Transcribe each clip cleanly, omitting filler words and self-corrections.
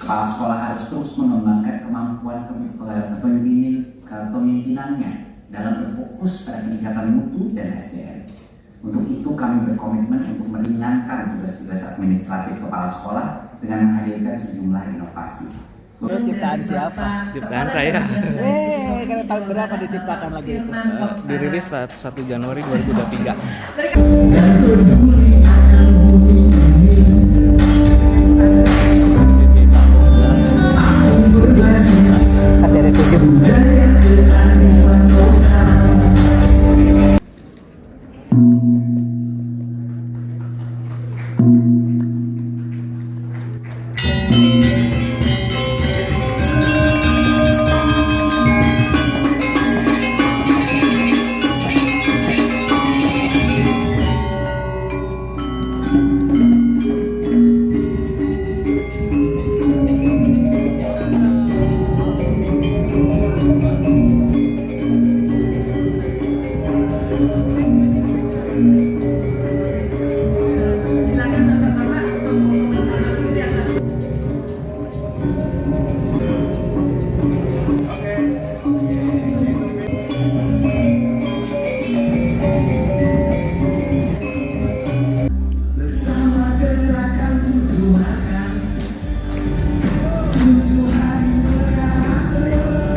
Kepala sekolah harus terus mengembangkan kemampuan kepemimpinannya dalam berfokus pada peningkatan mutu dan SDM. Untuk itu kami berkomitmen untuk meringankan tugas-tugas administratif kepala sekolah dengan menghadirkan sejumlah inovasi. Ciptaan siapa? Ciptaan saya. Karena tahun berapa diciptakan lagi itu? Dirilis 1 Januari 2023. Acara 7.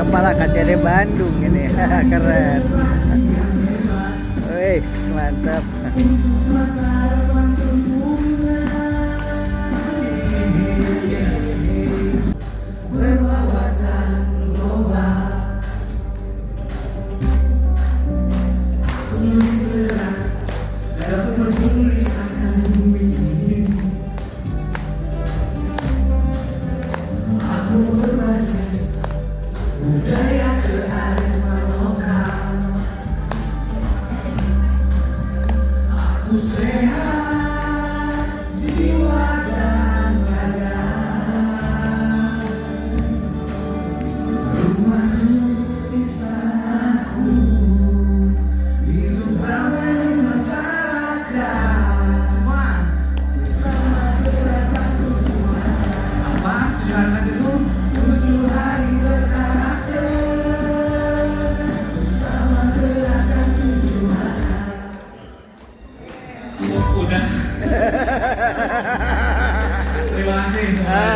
Kepala KCD Bandung ini. Keren. Wih, mantap. Terima kasih.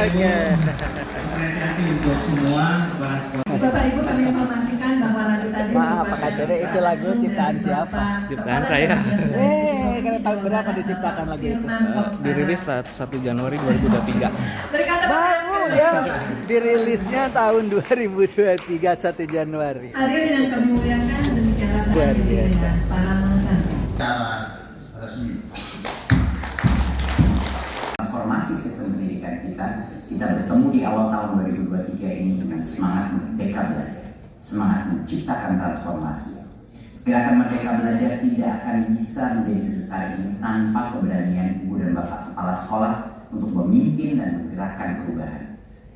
Oke. Apresiasi untuk semua kepala sekolah. Bapak Ibu, kami informasikan bahwa lagu tadi Maaf Pak KCD, itu lagu ciptaan siapa? Ciptaan saya. Karena tahun berapa diciptakan lagi itu? Dirilis 1 Januari 2023. Baru ya, dirilisnya tahun 2023 1 Januari. Hadirin yang kami muliakan, demikianlah Luar tadi biasa. para mangsa. Secara resmi transformasi sistem pendidikan kita bertemu di awal tahun 2023 ini dengan semangat merdeka belajar, semangat menciptakan transformasi. Gerakan Merdeka Belajar tidak akan bisa menjadi sebesar ini tanpa keberanian ibu dan bapak kepala sekolah untuk memimpin dan menggerakkan perubahan.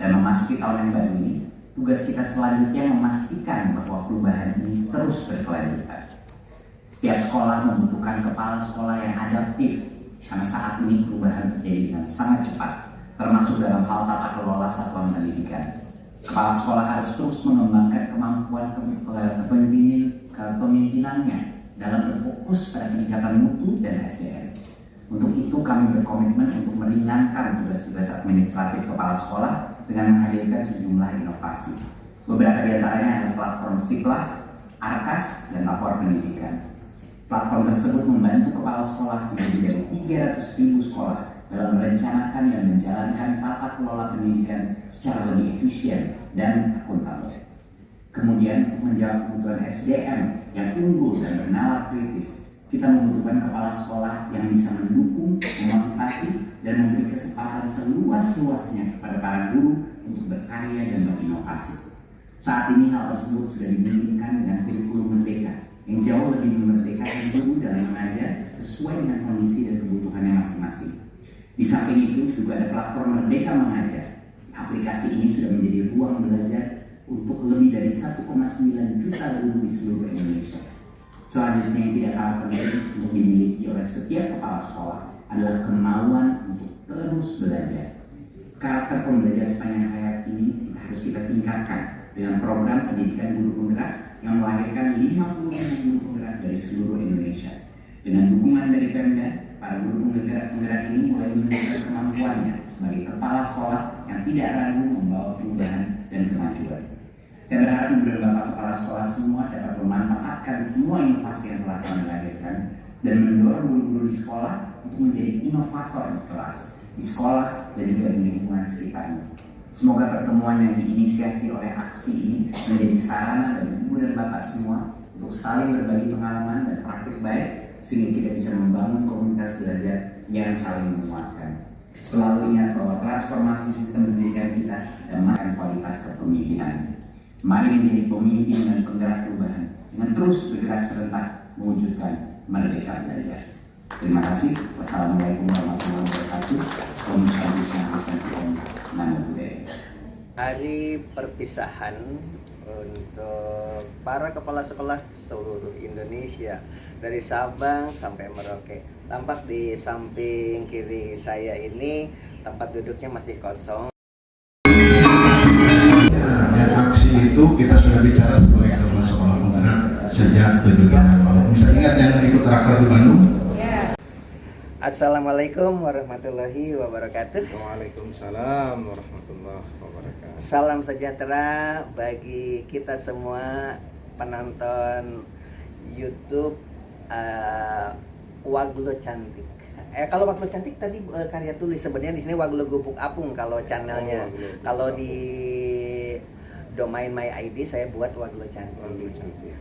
Dan memasuki tahun yang baru ini, tugas kita selanjutnya memastikan bahwa perubahan ini terus berkelanjutan. Setiap sekolah membutuhkan kepala sekolah yang adaptif, karena saat ini perubahan terjadi dengan sangat cepat, termasuk dalam hal tata kelola satuan pendidikan. Kepala sekolah harus terus mengembangkan kemampuan kepemimpinannya dalam berfokus pada peningkatan mutu dan SDM. Untuk itu kami berkomitmen untuk meringankan tugas-tugas administratif kepala sekolah dengan menghadirkan sejumlah inovasi. Beberapa di antaranya adalah platform Siklah, Arkas, dan Lapor Pendidikan. Platform tersebut membantu kepala sekolah lebih dari 300.000 sekolah dalam merencanakan dan menjalankan tata kelola pendidikan secara lebih efisien dan akuntabel. Kemudian untuk menjawab kebutuhan SDM yang unggul dan bernalar kritis, kita membutuhkan kepala sekolah yang bisa mendukung, memotivasi, dan memberi kesempatan seluas-luasnya kepada para guru untuk berkarya dan berinovasi. Saat ini hal tersebut sudah dimungkinkan dengan kurikulum merdeka yang jauh lebih memerdekakan guru dalam mengajar sesuai dengan kondisi dan kebutuhannya masing-masing. Di samping itu juga ada platform Merdeka Mengajar. Aplikasi ini sudah menjadi ruang belajar untuk lebih dari 1,9 juta guru di seluruh Indonesia. Selanjutnya yang tidak kalah penting untuk dimiliki oleh setiap kepala sekolah adalah kemauan untuk terus belajar. Karakter pembelajar sepanjang ditingkatkan dengan program pendidikan guru penggerak yang melahirkan 50.000 guru penggerak dari seluruh Indonesia. Dengan dukungan dari Pemda, para guru penggerak ini mulai menunjukkan kemampuannya sebagai kepala sekolah yang tidak ragu membawa perubahan dan kemajuan. Saya berharap Ibu dan Bapak kepala sekolah semua dapat memanfaatkan semua inovasi yang telah kami lahirkan dan mendorong guru-guru di sekolah untuk menjadi inovator di kelas, di sekolah, dan juga di lingkungan sekitarnya. Semoga pertemuan yang diinisiasi oleh aksi ini menjadi sarana bagi Ibu dan Bapak semua untuk saling berbagi pengalaman dan praktik baik sehingga kita bisa membangun komunitas belajar yang saling menguatkan. Selalu ingat bahwa transformasi sistem pendidikan kita dan makan kualitas kepemimpinan. Mari menjadi pemimpin dan penggerak perubahan dengan terus bergerak serentak mewujudkan merdeka belajar. Terima kasih. Wassalamualaikum warahmatullahi wabarakatuh. Om Shanti Shanti. Namo Buddhaya. Hari perpisahan untuk para kepala sekolah seluruh Indonesia dari Sabang sampai Merauke. Tampak di samping kiri saya ini tempat duduknya masih kosong. Dan aksi itu kita sudah bicara sebagai kepala sekolah penggerak sejak 7 Januari. Bisa ingat yang ikut raker di Bandung? Assalamualaikum warahmatullahi wabarakatuh. Waalaikumsalam warahmatullahi wabarakatuh. Salam sejahtera bagi kita semua penonton YouTube Waglo Cantik. Kalau Waglo Cantik tadi karya tulis, sebenarnya di sini Waglo Gubuk Apung kalau channelnya. Kalau di domain My ID saya buat Waglo Cantik.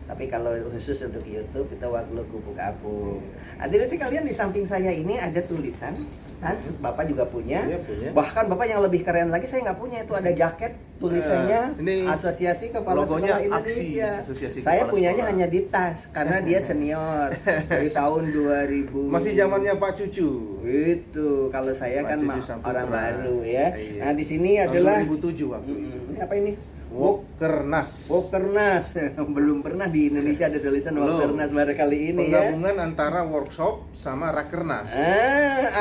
Tapi kalau khusus untuk YouTube kita Waglo Gubuk Apung. Hadirin sekalian, di samping saya ini ada tulisan tas, Bapak juga punya. Iya, punya. Bahkan Bapak yang lebih keren lagi saya nggak punya, itu ada jaket tulisannya ini Asosiasi Kepala Sekolah Indonesia. Saya punyanya hanya di tas karena dia senior dari tahun 2000. Masih zamannya Pak Cucu. Itu kalau saya Pak kan Cucu Saputra. orang baru ya. Iya. Nah di sini adalah 2007 waktu itu. ini apa ini? Wokernas. Wokernas. Belum pernah di Indonesia ada tulisan Belum. Wokernas baru kali ini ya. Penggabungan antara workshop sama rakernas.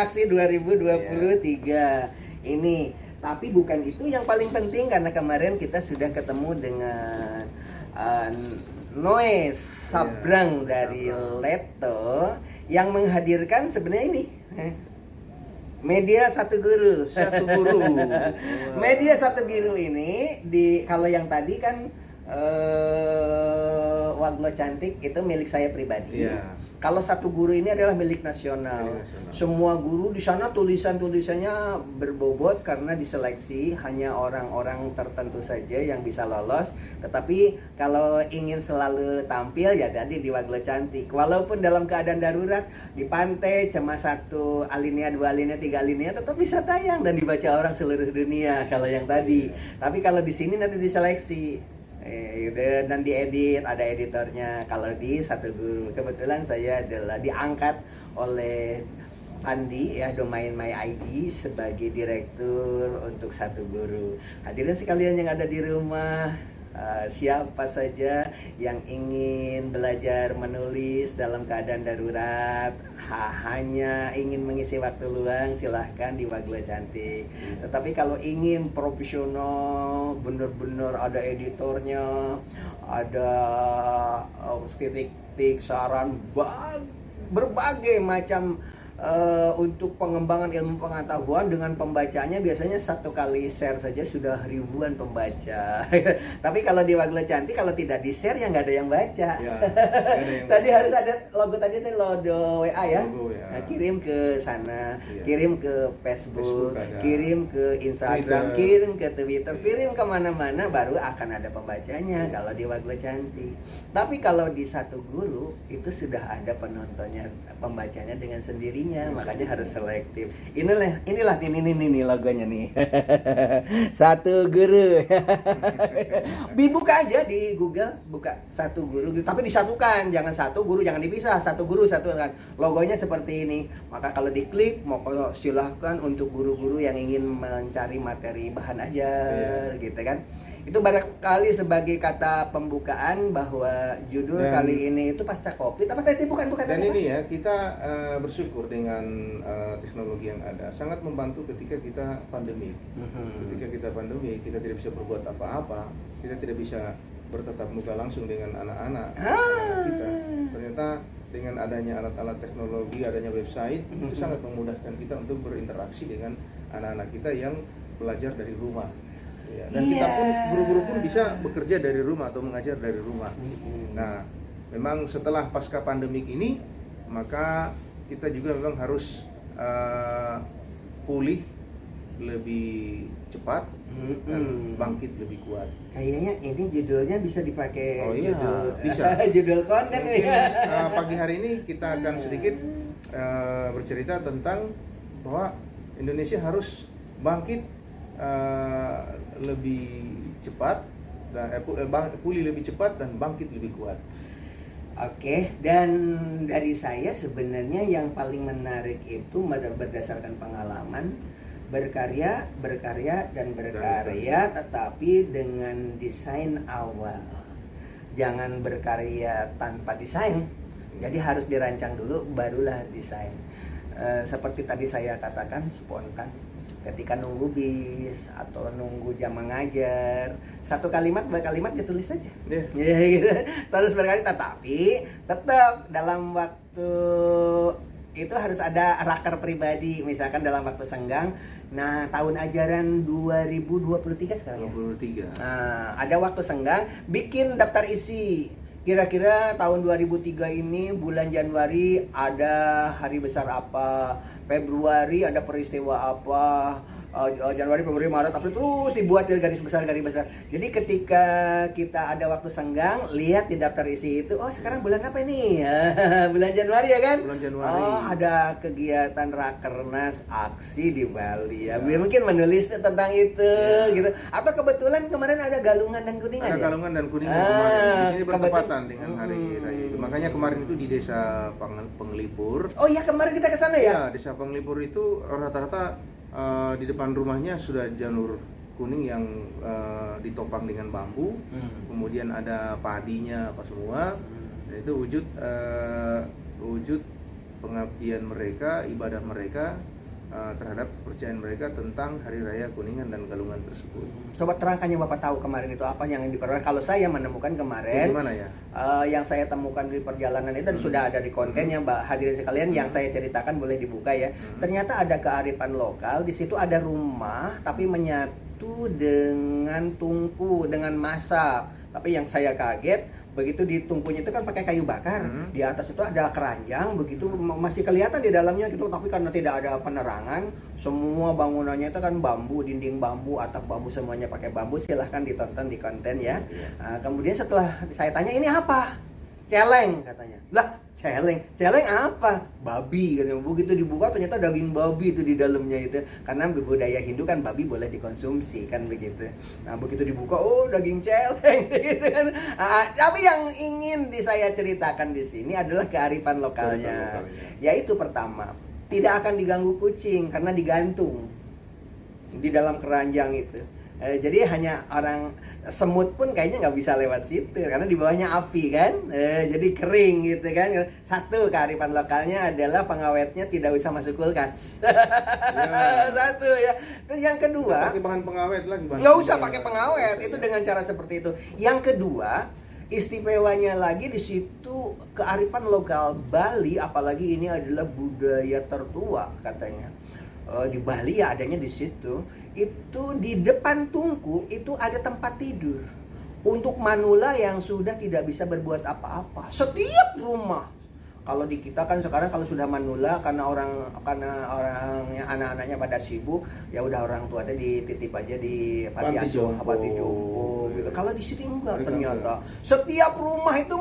Aksi 2023 ini. Tapi bukan itu yang paling penting, karena kemarin kita sudah ketemu dengan Noes Sabrang dari Leto yang menghadirkan sebenarnya ini Media Satu Guru. Satu Guru. Media Satu Guru ini kalau yang tadi kan Waglo Cantik itu milik saya pribadi. Iya. Kalau Satu Guru ini adalah milik nasional. Semua guru di sana tulisannya berbobot karena diseleksi hanya orang-orang tertentu saja yang bisa lolos. Tetapi kalau ingin selalu tampil ya tadi di Waglo Cantik. Walaupun dalam keadaan darurat di pantai cuma 1 alinea, 2 alinea, 3 alinea tetap bisa tayang dan dibaca orang seluruh dunia kalau yang tadi. Tapi kalau di sini nanti diseleksi. Dan diedit, ada editornya. Kalau di Satu Guru kebetulan saya adalah diangkat oleh Andi ya, domain My ID sebagai direktur untuk Satu Guru. Hadirin sekalian yang ada di rumah, siapa saja yang ingin belajar menulis dalam keadaan darurat, hanya ingin mengisi waktu luang, silahkan di Waglo Cantik. Tetapi kalau ingin profesional, benar-benar ada editornya, ada kritik, saran, berbagai macam untuk pengembangan ilmu pengetahuan dengan pembacanya biasanya 1 kali share saja sudah ribuan pembaca. Tapi kalau di Waglo Cantik kalau tidak di share ya nggak ada yang baca. Ya, Tadi harus ada logo, tadi itu logo WA ya. Logo WA. Nah, kirim ke sana, Iya. kirim ke Facebook, ada. kirim ke Instagram, Twitter. kirim ke Twitter, kirim kemana-mana baru akan ada pembacanya kalau di Waglo Cantik. Tapi kalau di Satu Guru itu sudah ada penontonnya, pembacanya dengan sendirinya, makanya harus selektif. Inilah ini logonya nih. Satu Guru. Dibuka aja di Google, buka Satu Guru, tapi disatukan, jangan Satu Guru, jangan dipisah, Satu Guru satukan. Logonya seperti ini. Maka kalau diklik, mau silahkan untuk guru-guru yang ingin mencari materi bahan ajar, gitu kan. Itu barangkali sebagai kata pembukaan bahwa judul kali ini itu pasca Covid. Apa tadi bukan Dan tadi, ini ya, kita bersyukur dengan teknologi yang ada, sangat membantu ketika kita pandemi. Ketika kita pandemi, kita tidak bisa berbuat apa-apa, kita tidak bisa bertatap muka langsung dengan anak-anak kita. Ternyata dengan adanya alat-alat teknologi, adanya website, itu sangat memudahkan kita untuk berinteraksi dengan anak-anak kita yang belajar dari rumah. Ya, dan kita pun, guru-guru pun bisa bekerja dari rumah atau mengajar dari rumah. Nah, memang setelah pasca pandemik ini, maka kita juga memang harus pulih lebih cepat dan bangkit lebih kuat. Kayaknya ini judulnya bisa dipakai judul bisa. judul konten Mungkin ya. pagi hari ini kita akan sedikit bercerita tentang bahwa Indonesia harus bangkit lebih cepat dan pulih lebih cepat dan bangkit lebih kuat. Oke, dan dari saya sebenarnya yang paling menarik itu berdasarkan pengalaman berkarya, dan berkarya, tetapi dengan desain awal. Jangan berkarya tanpa desain. Jadi harus dirancang dulu, barulah desain. Seperti tadi saya katakan, spontan. Ketika nunggu bis atau nunggu jam mengajar, satu kalimat, dua kalimat ditulis saja. Ya, gitu. Terus berkali, tetapi tetap dalam waktu itu harus ada raker pribadi, misalkan dalam waktu senggang. Nah, tahun ajaran 2023 sekarang ya. 23. Nah, ada waktu senggang, bikin daftar isi. Kira-kira tahun 2003 ini bulan Januari ada hari besar apa, Februari ada peristiwa apa, Januari, Februari, Maret, April, terus dibuat dari garis besar. Jadi ketika kita ada waktu senggang, lihat di daftar isi itu, oh sekarang bulan apa ini? Bulan Januari ya kan? Bulan Januari. Oh, ada kegiatan Rakernas aksi di Bali ya. Mungkin menulis tentang itu gitu. Atau kebetulan kemarin ada Galungan dan Kuningan. Ada ya? Galungan dan Kuningan kemarin. Di sini bertepatan kebetulan. dengan hari raya itu. Makanya kemarin itu di Desa Penglipur. Oh iya, kemarin kita ke sana ya? Ya, Desa Penglipur itu rata-rata di depan rumahnya sudah janur kuning yang ditopang dengan bambu, kemudian ada padinya apa semua. Dan itu wujud pengabdian mereka, ibadah mereka terhadap kepercayaan mereka tentang Hari Raya Kuningan dan Galungan tersebut. Coba terangkannya Bapak tahu kemarin itu apa yang diperlukan. Kalau saya menemukan kemarin, Gimana ya? yang saya temukan di perjalanan itu dan sudah ada di kontennya, Mbak hadirin sekalian, yang saya ceritakan boleh dibuka ya. Ternyata ada kearifan lokal. Di situ ada rumah tapi menyatu dengan tungku, dengan masak. Tapi yang saya kaget, begitu di tungkunya itu kan pakai kayu bakar, di atas itu ada keranjang, begitu masih kelihatan di dalamnya gitu, tapi karena tidak ada penerangan, semua bangunannya itu kan bambu, dinding bambu, atap bambu, semuanya pakai bambu. Silahkan ditonton di konten ya. Nah, kemudian setelah saya tanya, ini apa? Celeng katanya. Lah, celeng apa? Babi katanya. Begitu dibuka ternyata daging babi itu di dalamnya itu. Karena budaya Hindu kan babi boleh dikonsumsi kan begitu. Nah, begitu dibuka, oh daging celeng gitu kan. Tapi yang ingin saya ceritakan di sini adalah kearifan lokalnya. Yaitu pertama, tidak akan diganggu kucing karena digantung di dalam keranjang itu. Jadi hanya orang semut pun kayaknya nggak bisa lewat situ karena di bawahnya api kan, jadi kering gitu kan. Satu, kearifan lokalnya adalah pengawetnya tidak usah masuk kulkas. Ya. Satu ya. Terus yang kedua, pakai bahan pengawet lagi, nggak usah pakai pengawet itu dengan cara seperti itu. Yang kedua, istimewanya lagi di situ kearifan lokal Bali, apalagi ini adalah budaya tertua katanya. Di Bali ya adanya di situ. Itu di depan tungku itu ada tempat tidur untuk manula yang sudah tidak bisa berbuat apa-apa. Setiap rumah. Kalau di kita kan sekarang kalau sudah manula karena orangnya anak-anaknya pada sibuk, ya udah orang tuanya dititip aja di panti jompo gitu. Kalau di sini enggak ternyata. Setiap rumah itu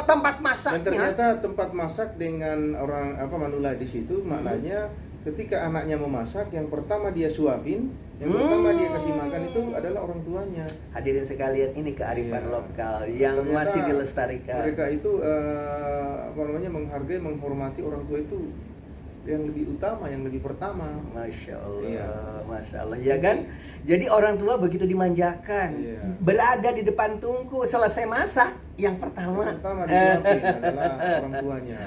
tempat masaknya. Dan ternyata tempat masak dengan orang manula di situ maknanya ketika anaknya memasak, yang pertama dia suapin, yang pertama dia kasih makan itu adalah orang tuanya. Hadirin sekalian, ini kearifan lokal yang ternyata masih dilestarikan. Mereka itu menghargai, menghormati orang tua itu yang lebih utama, yang lebih pertama. Masya Allah, iya. Masya Allah, ya kan? Jadi orang tua begitu dimanjakan, Iya. berada di depan tungku, selesai masak, yang pertama disuapin adalah orang tuanya.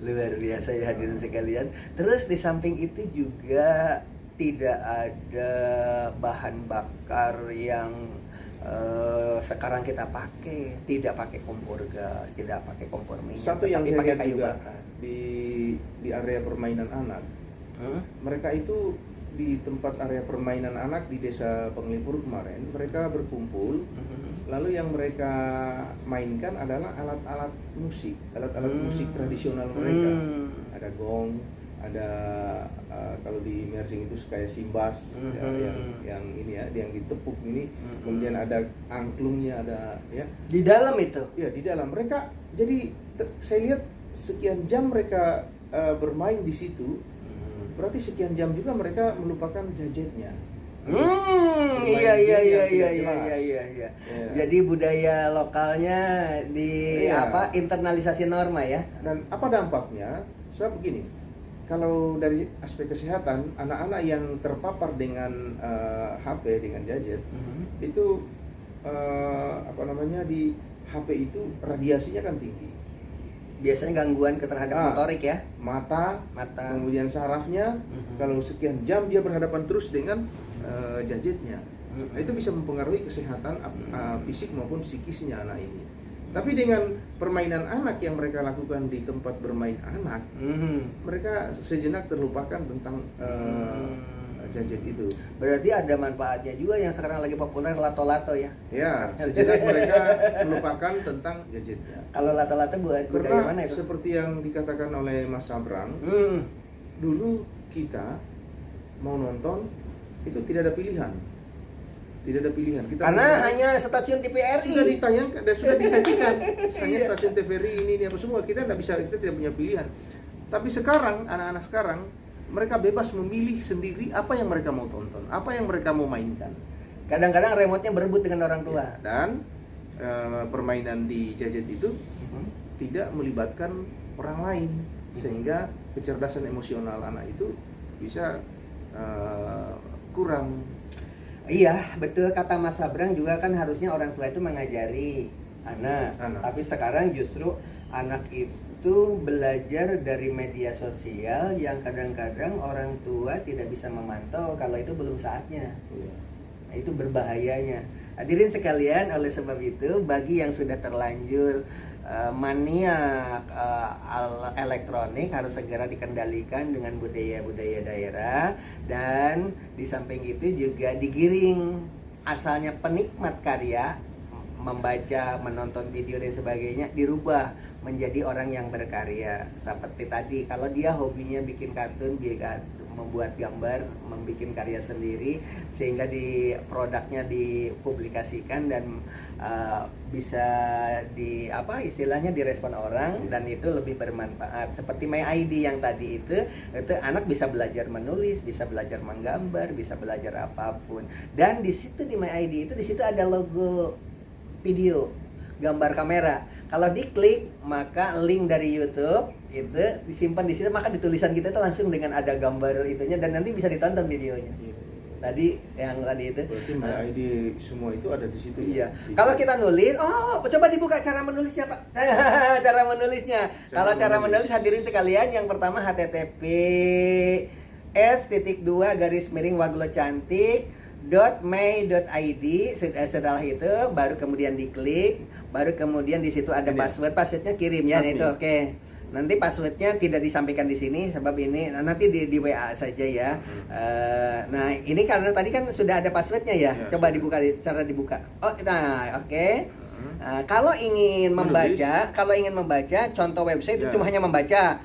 luar biasa ya hadirin sekalian. Terus di samping itu juga tidak ada bahan bakar yang sekarang kita pakai, tidak pakai kompor gas, tidak pakai kompor minyak, Satu yang tetapi saya pakai lihat kayu juga bakar. di area permainan anak, mereka itu di tempat area permainan anak di desa Penglipur kemarin, mereka berkumpul. Lalu yang mereka mainkan adalah alat-alat musik, alat-alat musik tradisional mereka. Ada gong, ada kalau di Mersing itu kayak simbas, ya, yang ini ya, yang ditepuk ini. Kemudian ada angklungnya, ada ya. Di dalam itu. Ya di dalam mereka. Jadi saya lihat sekian jam mereka bermain di situ. Berarti sekian jam juga mereka melupakan gadgetnya. Iya. Iya. Jadi budaya lokalnya di Iya. internalisasi norma ya. Dan apa dampaknya? Sebab begini, kalau dari aspek kesehatan, anak-anak yang terpapar dengan HP, dengan gadget, itu di HP itu radiasinya kan tinggi. Biasanya gangguan terhadap motorik ya. Mata, kemudian sarafnya, kalau sekian jam dia berhadapan terus dengan gadgetnya. Nah, itu bisa mempengaruhi kesehatan fisik maupun psikisnya anak ini. Tapi dengan permainan anak yang mereka lakukan di tempat bermain anak, mereka sejenak terlupakan tentang gadget itu. Berarti ada manfaatnya juga yang sekarang lagi populer lato-lato ya. Ya, sejenak mereka melupakan tentang gadgetnya. Kalau lato-lato buat budaya Karena mana itu? seperti yang dikatakan oleh Mas Sabrang, dulu kita mau nonton itu tidak ada pilihan. Tidak ada pilihan. Kita Karena menonton, hanya stasiun TVRI. sudah ditayangkan dan sudah disajikan. Hanya stasiun TVRI ini apa semua, kita tidak punya pilihan. Tapi sekarang anak-anak sekarang mereka bebas memilih sendiri apa yang mereka mau tonton, apa yang mereka mau mainkan. Kadang-kadang remote-nya berebut dengan orang tua. Dan permainan di gadget itu tidak melibatkan orang lain, sehingga kecerdasan emosional anak itu bisa kurang. Iya, betul kata Mas Sabrang juga kan harusnya orang tua itu mengajari anak. Tapi sekarang justru anak itu belajar dari media sosial yang kadang-kadang orang tua tidak bisa memantau kalau itu belum saatnya. Nah, itu berbahayanya. Hadirin sekalian, oleh sebab itu bagi yang sudah terlanjur mania elektronik harus segera dikendalikan dengan budaya-budaya daerah, dan di samping itu juga digiring asalnya penikmat karya, membaca, menonton video dan sebagainya, dirubah menjadi orang yang berkarya. Seperti tadi, kalau dia hobinya bikin kartun, dia membuat gambar, membuat karya sendiri, sehingga di produknya dipublikasikan dan bisa istilahnya direspon orang, dan itu lebih bermanfaat. Seperti My ID yang tadi itu anak bisa belajar menulis, bisa belajar menggambar, bisa belajar apapun. Dan di situ di My ID itu di situ ada logo video, gambar kamera. Kalau diklik maka link dari YouTube itu disimpan di situ, maka di tulisan kita itu langsung dengan ada gambar itunya, dan nanti bisa ditonton videonya. Tadi yang tadi itu. Berarti My ID semua itu ada di situ. Iya. Kalau kita nulis, coba dibuka cara menulisnya, Pak. Cara menulisnya. Kalau cara menulis hadirin sekalian, yang pertama https://waglocantik.my.id. Setelah itu baru kemudian diklik, baru kemudian di situ ada passwordnya kirim ya, itu oke. Nanti passwordnya tidak disampaikan di sini sebab ini nanti di WA saja ya. Nah ini karena tadi kan sudah ada passwordnya ya. Coba dibuka, cara dibuka. Nah oke. Kalau ingin membaca, contoh website itu cuma hanya membaca.